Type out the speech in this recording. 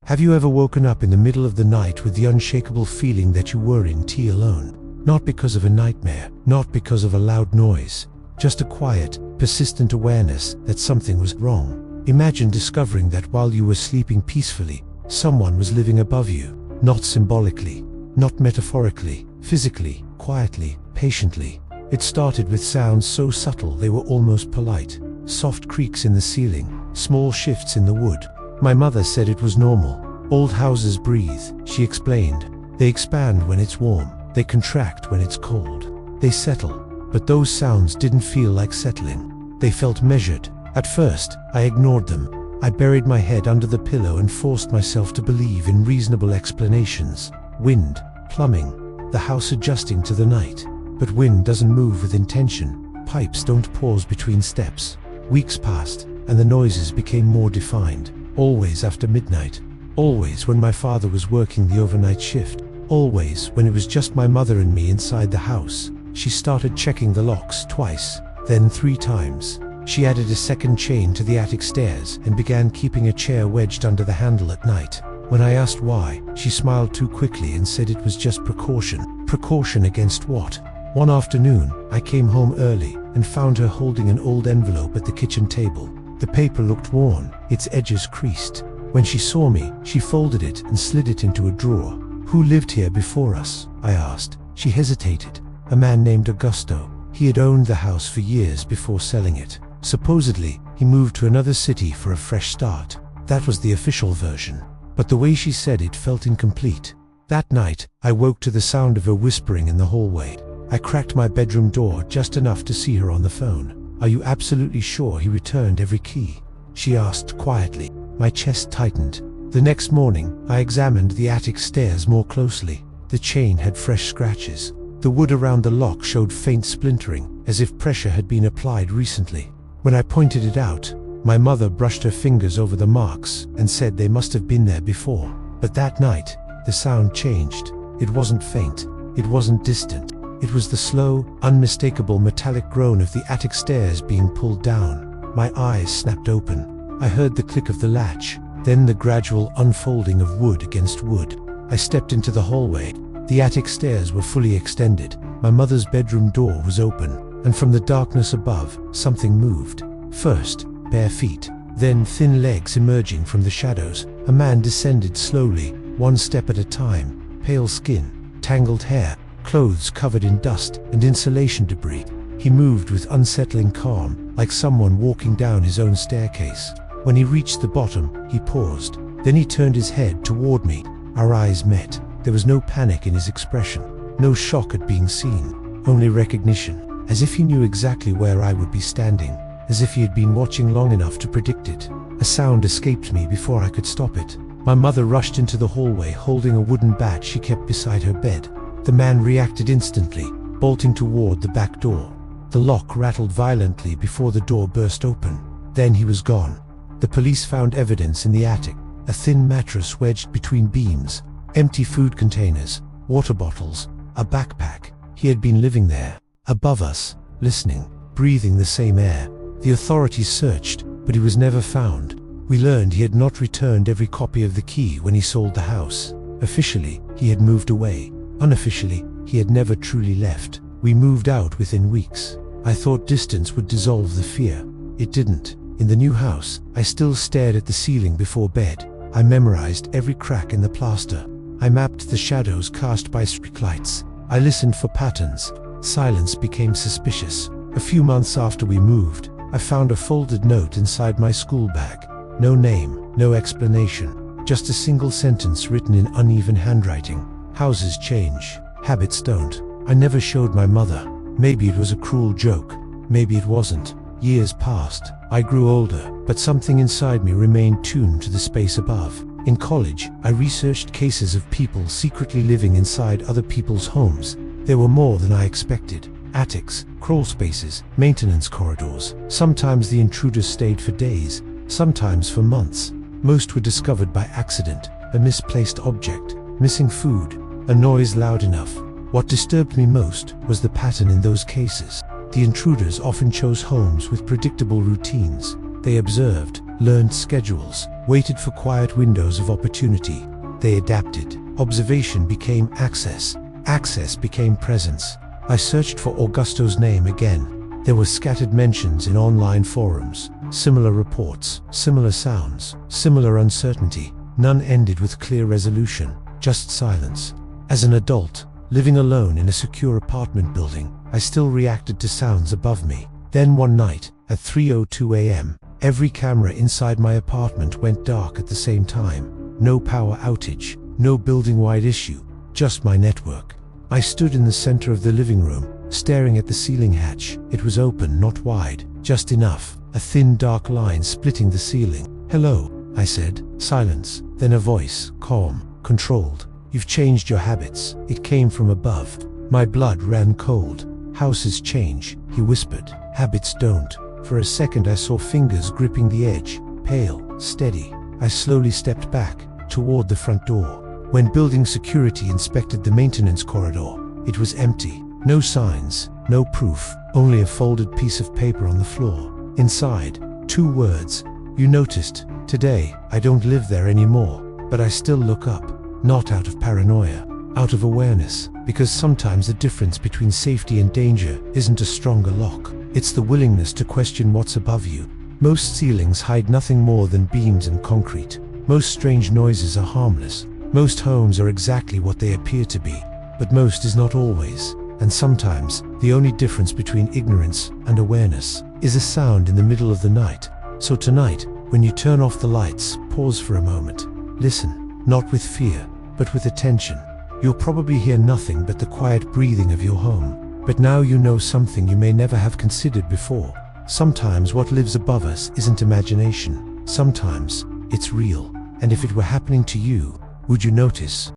Have you ever woken up in the middle of the night with the unshakable feeling that you were in tea alone? Not because of a nightmare, not because of a loud noise, just a quiet, persistent awareness that something was wrong. Imagine discovering that while you were sleeping peacefully, someone was living above you, not symbolically, not metaphorically, physically, quietly, patiently. It started with sounds so subtle they were almost polite. Soft creaks in the ceiling, small shifts in the wood. My mother said it was normal. Old houses breathe, she explained. They expand when it's warm, they contract when it's cold. They settle, but those sounds didn't feel like settling. They felt measured. At first, I ignored them. I buried my head under the pillow and forced myself to believe in reasonable explanations. Wind, plumbing, the house adjusting to the night. But wind doesn't move with intention. Pipes don't pause between steps. Weeks passed, and the noises became more defined. Always after midnight. Always when my father was working the overnight shift. Always when it was just my mother and me inside the house. She started checking the locks twice, then 3 times. She added a second chain to the attic stairs and began keeping a chair wedged under the handle at night. When I asked why, she smiled too quickly and said it was just precaution. Precaution against what? One afternoon, I came home early and found her holding an old envelope at the kitchen table. The paper looked worn, its edges creased. When she saw me, she folded it and slid it into a drawer. Who lived here before us? I asked. She hesitated. A man named Augusto. He had owned the house for years before selling it. Supposedly, he moved to another city for a fresh start. That was the official version. But the way she said it felt incomplete. That night, I woke to the sound of her whispering in the hallway. I cracked my bedroom door just enough to see her on the phone. "Are you absolutely sure he returned every key?" she asked quietly. My chest tightened. The next morning, I examined the attic stairs more closely. The chain had fresh scratches. The wood around the lock showed faint splintering, as if pressure had been applied recently. When I pointed it out, my mother brushed her fingers over the marks and said they must have been there before. But that night, the sound changed. It wasn't faint. It wasn't distant. It was the slow, unmistakable metallic groan of the attic stairs being pulled down. My eyes snapped open. I heard the click of the latch, then the gradual unfolding of wood against wood. I stepped into the hallway. The attic stairs were fully extended. My mother's bedroom door was open, and from the darkness above, something moved. First, bare feet, then thin legs emerging from the shadows. A man descended slowly, one step at a time. Pale skin, tangled hair, clothes covered in dust and insulation debris. He moved with unsettling calm, like someone walking down his own staircase. When he reached the bottom, he paused. Then he turned his head toward me. Our eyes met. There was no panic in his expression, no shock at being seen, only recognition, as if he knew exactly where I would be standing, as if he had been watching long enough to predict it. A sound escaped me before I could stop it. My mother rushed into the hallway holding a wooden bat she kept beside her bed. The man reacted instantly, bolting toward the back door. The lock rattled violently before the door burst open. Then he was gone. The police found evidence in the attic, a thin mattress wedged between beams, empty food containers, water bottles, a backpack. He had been living there, above us, listening, breathing the same air. The authorities searched, but he was never found. We learned he had not returned every copy of the key when he sold the house. Officially, he had moved away. Unofficially, he had never truly left. We moved out within weeks. I thought distance would dissolve the fear. It didn't. In the new house, I still stared at the ceiling before bed. I memorized every crack in the plaster. I mapped the shadows cast by streetlights. I listened for patterns. Silence became suspicious. A few months after we moved, I found a folded note inside my school bag. No name, no explanation, just a single sentence written in uneven handwriting. Houses change, habits don't. I never showed my mother. Maybe it was a cruel joke. Maybe it wasn't. Years passed. I grew older, but something inside me remained tuned to the space above. In college, I researched cases of people secretly living inside other people's homes. There were more than I expected. Attics, crawl spaces, maintenance corridors. Sometimes the intruders stayed for days, sometimes for months. Most were discovered by accident, a misplaced object, missing food, a noise loud enough. What disturbed me most was the pattern in those cases. The intruders often chose homes with predictable routines. They observed, learned schedules, waited for quiet windows of opportunity. They adapted. Observation became access. Access became presence. I searched for Augusto's name again. There were scattered mentions in online forums, similar reports, similar sounds, similar uncertainty. None ended with clear resolution, just silence. As an adult, living alone in a secure apartment building, I still reacted to sounds above me. Then one night, at 3:02 a.m., every camera inside my apartment went dark at the same time. No power outage, no building-wide issue, just my network. I stood in the center of the living room, staring at the ceiling hatch. It was open, not wide, just enough, a thin dark line splitting the ceiling. "Hello," I said. Silence. Then a voice, calm, controlled. "You've changed your habits." It came from above. My blood ran cold. "Houses change," he whispered. "Habits don't." For a second I saw fingers gripping the edge, pale, steady. I slowly stepped back, toward the front door. When building security inspected the maintenance corridor, it was empty. No signs, no proof, only a folded piece of paper on the floor. Inside, 2 words. "You noticed. Today, I don't live there anymore, but I still look up." Not out of paranoia, out of awareness, because sometimes the difference between safety and danger isn't a stronger lock. It's the willingness to question what's above you. Most ceilings hide nothing more than beams and concrete. Most strange noises are harmless. Most homes are exactly what they appear to be, but most is not always. And sometimes, the only difference between ignorance and awareness is a sound in the middle of the night. So tonight, when you turn off the lights, pause for a moment. Listen, not with fear, but with attention. You'll probably hear nothing but the quiet breathing of your home. But now you know something you may never have considered before. Sometimes what lives above us isn't imagination. Sometimes, it's real. And if it were happening to you, would you notice?